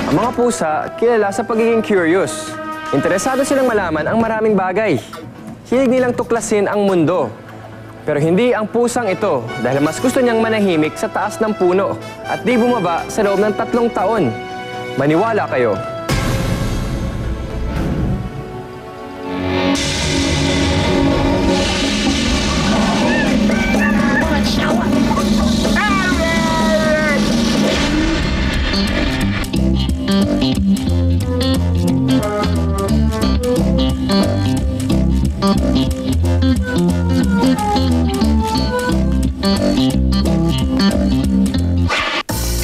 Ang mga pusa, kilala sa pagiging curious. Interesado silang malaman ang maraming bagay. Hilig nilang tuklasin ang mundo. Pero hindi ang pusang ito dahil mas gusto niyang manahimik sa taas ng puno at di bumaba sa loob ng 3 taon. Maniwala kayo.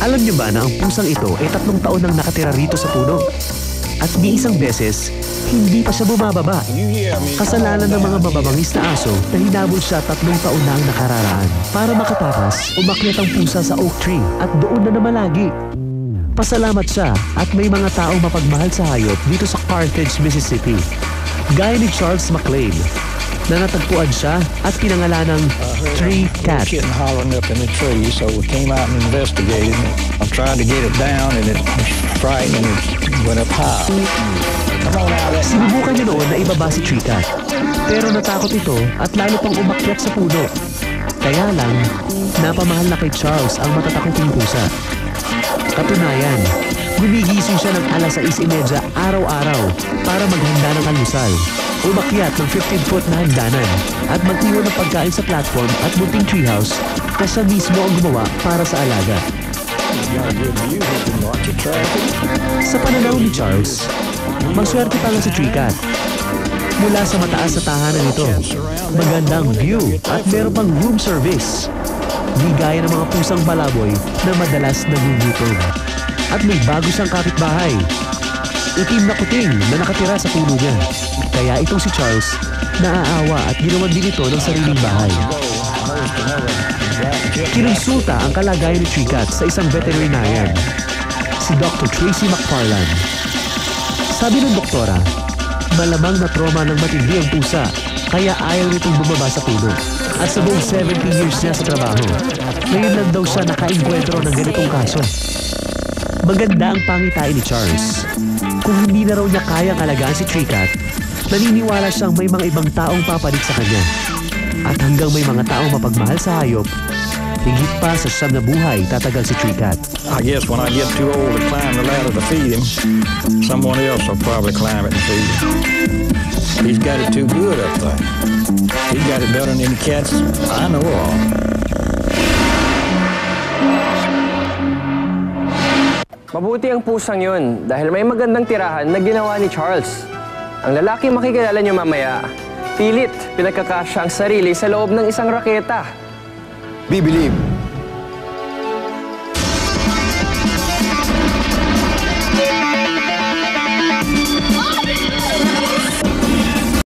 Alam niyo ba na ang pusang ito ay 3 taon nang nakatira rito sa puno? At ni isang beses, hindi pa siya bumababa. Kasalanan ng mga mababangis na aso na hinabol siya 3 taon na ang nakararaan. Para makatakas, umakyat ang pusa sa oak tree at doon na namalagi. Pasalamat siya at may mga taong mapagmahal sa hayop dito sa Carthage, Mississippi. Gaya ni Charles McLean, na natagpuan siya at pinangalan ng Tree Cat. Kitten hollering up in the tree, so we came out and investigated. I tried to get it down and it was frightened and it went up high. Sinubukan niya noon na ibaba si Tree Cat, pero natakot ito at lalo pang umakyat sa puno. Kaya lang, napamahal na kay Charles ang matatakuting pusa. Katunayan, gumigising siya ng alas 6:30 araw-araw para maghanda ng almusal. Umakyat ng 15-foot na hagdanan at mag-iwan ng pagkain sa platform at munting treehouse na siya mismo ang gumawa para sa alaga. Sa pananaw ni Charles, maswerte pa lang si Tree Cat. Mula sa mataas na tahanan nito, magandang view at meron pang room service. Di gaya ng mga pusang balaboy na madalas nagugutom. At may bago siyang kapitbahay. Itim na kuting na nakatira sa puno niya. Kaya itong si Charles, naaawa at ginawan din ito ng sariling bahay. Kinonsulta ang kalagayan ni Tree Cat sa isang veterinarian, si Dr. Tracy McFarland. Sabi ng doktora, malamang na trauma ng matindi ang pusa, kaya ayaw nitong bumaba sa puno. At sa buong 70 years niya sa trabaho, ngayon lang daw siya nakainkwentro ng ganitong kaso. Maganda ang pangitain ni Charles. Kung hindi na raw niya kayang alagaan si Tree Cat, naniniwala siyang may mga ibang taong papalit sa kanya. At hanggang may mga taong mapagmahal sa hayop, higit pa sa siyam na buhay tatagal si Tree Cat. I guess when I get too old to climb the ladder to feed him, someone else will probably climb it and feed him. He's got it too good up there. He's got it better than any cats I know of. Mabuti ang pusang yun dahil may magandang tirahan na ginawa ni Charles. Ang lalaki makikilala niyo mamaya, pilit pinagkakasya ang sarili sa loob ng isang raketa. We believe